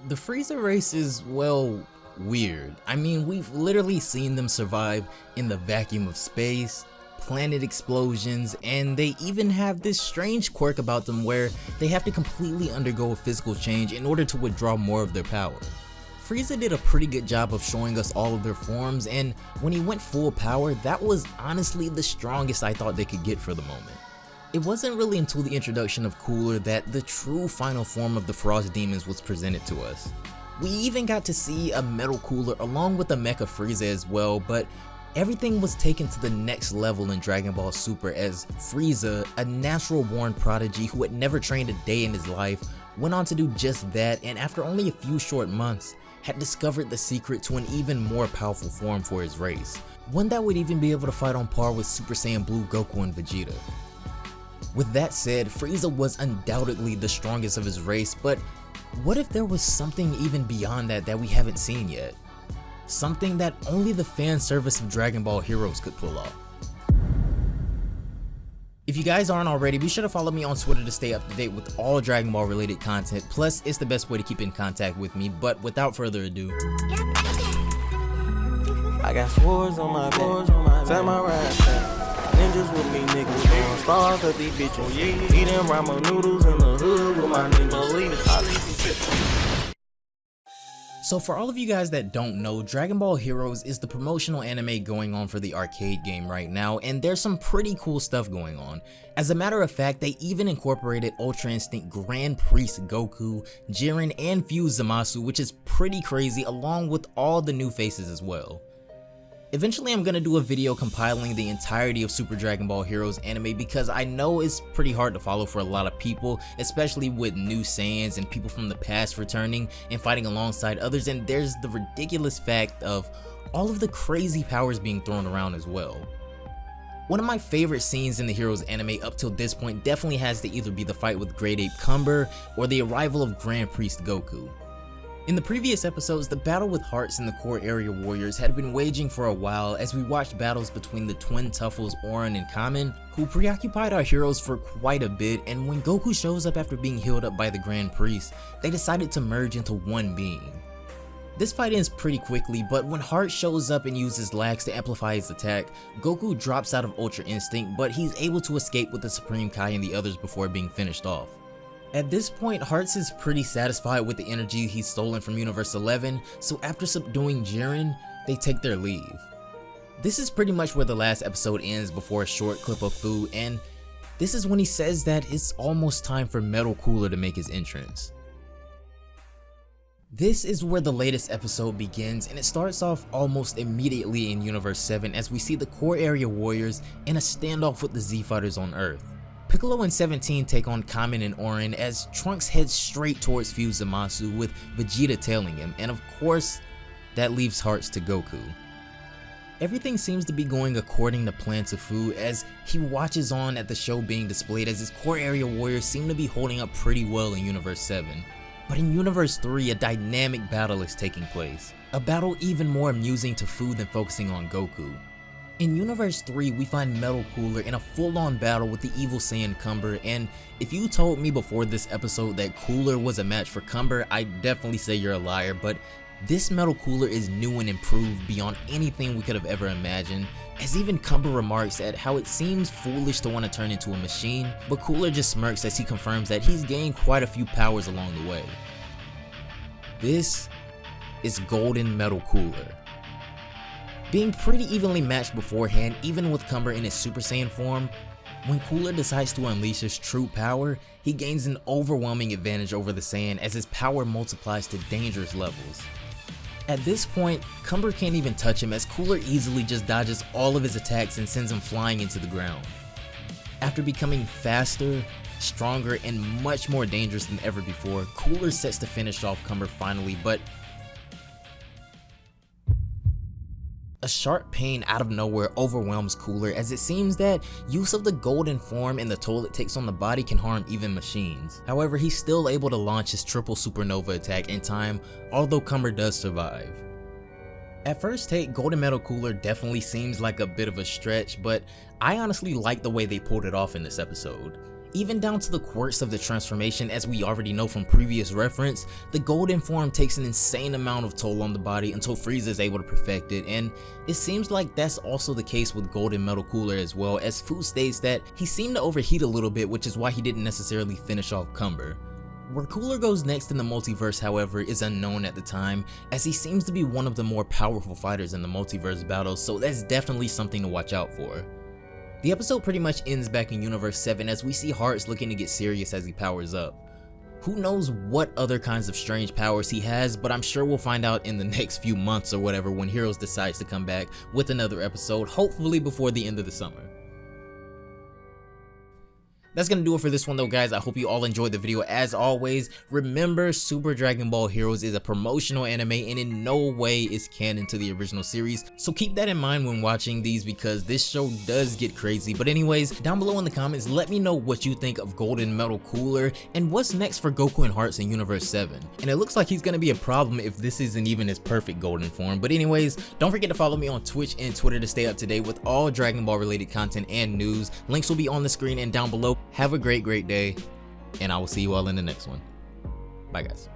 The Frieza race is, well, weird. I mean, we've literally seen them survive in the vacuum of space, planet explosions, and they even have this strange quirk about them where they have to completely undergo a physical change in order to withdraw more of their power. Frieza did a pretty good job of showing us all of their forms, and when he went full power, that was honestly the strongest I thought they could get for the moment. It wasn't really until the introduction of Cooler that the true final form of the Frost Demons was presented to us. We even got to see a Metal Cooler along with a Mecha Frieza as well, but everything was taken to the next level in Dragon Ball Super as Frieza, a natural-born prodigy who had never trained a day in his life, went on to do just that, and after only a few short months, had discovered the secret to an even more powerful form for his race, one that would even be able to fight on par with Super Saiyan Blue Goku and Vegeta. With that said, Frieza was undoubtedly the strongest of his race, but what if there was something even beyond that we haven't seen yet? Something that only the fan service of Dragon Ball Heroes could pull off. If you guys aren't already, be sure to follow me on Twitter to stay up to date with all Dragon Ball related content, plus it's the best way to keep in contact with me, but without further ado. I got swords on my back, set my right. Ninjas with me, niggas going Starr, cause these bitches eating ramen noodles in the hood with my niggas. So for all of you guys that don't know, Dragon Ball Heroes is the promotional anime going on for the arcade game right now, and there's some pretty cool stuff going on. As a matter of fact, they even incorporated Ultra Instinct Grand Priest Goku, Jiren, and Fuse Zamasu, which is pretty crazy, along with all the new faces as well. Eventually I'm gonna do a video compiling the entirety of Super Dragon Ball Heroes anime because I know it's pretty hard to follow for a lot of people, especially with new Saiyans and people from the past returning and fighting alongside others, and there's the ridiculous fact of all of the crazy powers being thrown around as well. One of my favorite scenes in the Heroes anime up till this point definitely has to either be the fight with Great Ape Cumber or the arrival of Grand Priest Goku. In the previous episodes, the battle with Hearts and the core area warriors had been waging for a while as we watched battles between the twin Tuffles Orin and Kamen, who preoccupied our heroes for quite a bit, and when Goku shows up after being healed up by the Grand Priest, they decided to merge into one being. This fight ends pretty quickly, but when Heart shows up and uses Lax to amplify his attack, Goku drops out of Ultra Instinct, but he's able to escape with the Supreme Kai and the others before being finished off. At this point, Hearts is pretty satisfied with the energy he's stolen from Universe 11, so after subduing Jiren, they take their leave. This is pretty much where the last episode ends before a short clip of Fu, and this is when he says that it's almost time for Metal Cooler to make his entrance. This is where the latest episode begins, and it starts off almost immediately in Universe 7 as we see the core area warriors in a standoff with the Z-Fighters on Earth. Piccolo and 17 take on Kamen and Orin as Trunks heads straight towards Fuse Zamasu with Vegeta tailing him, and of course, that leaves Hearts to Goku. Everything seems to be going according to plan to Fu as he watches on at the show being displayed as his core area warriors seem to be holding up pretty well in Universe 7. But in Universe 3, a dynamic battle is taking place. A battle even more amusing to Fu than focusing on Goku. In Universe 3, we find Metal Cooler in a full-on battle with the evil Saiyan Cumber, and if you told me before this episode that Cooler was a match for Cumber, I'd definitely say you're a liar, but this Metal Cooler is new and improved beyond anything we could have ever imagined, as even Cumber remarks at how it seems foolish to want to turn into a machine, but Cooler just smirks as he confirms that he's gained quite a few powers along the way. This is Golden Metal Cooler. Being pretty evenly matched beforehand, even with Cumber in his Super Saiyan form, when Cooler decides to unleash his true power, he gains an overwhelming advantage over the Saiyan as his power multiplies to dangerous levels. At this point, Cumber can't even touch him as Cooler easily just dodges all of his attacks and sends him flying into the ground. After becoming faster, stronger, and much more dangerous than ever before, Cooler sets to finish off Cumber finally, but a sharp pain out of nowhere overwhelms Cooler as it seems that use of the golden form and the toll it takes on the body can harm even machines. However, he's still able to launch his triple supernova attack in time, although Cumber does survive. At first take, Golden Metal Cooler definitely seems like a bit of a stretch, but I honestly like the way they pulled it off in this episode. Even down to the quirks of the transformation, as we already know from previous reference, the golden form takes an insane amount of toll on the body until Frieza is able to perfect it, and it seems like that's also the case with Golden Metal Cooler as well, as Fu states that he seemed to overheat a little bit, which is why he didn't necessarily finish off Cumber. Where Cooler goes next in the multiverse, however, is unknown at the time, as he seems to be one of the more powerful fighters in the multiverse battles, so that's definitely something to watch out for. The episode pretty much ends back in Universe 7 as we see Hearts looking to get serious as he powers up. Who knows what other kinds of strange powers he has, but I'm sure we'll find out in the next few months or whatever when Heroes decides to come back with another episode, hopefully before the end of the summer. That's gonna do it for this one though, guys. I hope you all enjoyed the video. As always, remember Super Dragon Ball Heroes is a promotional anime and in no way is canon to the original series, so keep that in mind when watching these because this show does get crazy. But anyways, down below in the comments, let me know what you think of Golden Metal Cooler and what's next for Goku and Hearts in Universe 7. And it looks like he's gonna be a problem if this isn't even his perfect golden form. But anyways, don't forget to follow me on Twitch and Twitter to stay up to date with all Dragon Ball related content and news. Links will be on the screen and down below. Have a great day, and I will see you all in the next one. Bye, guys.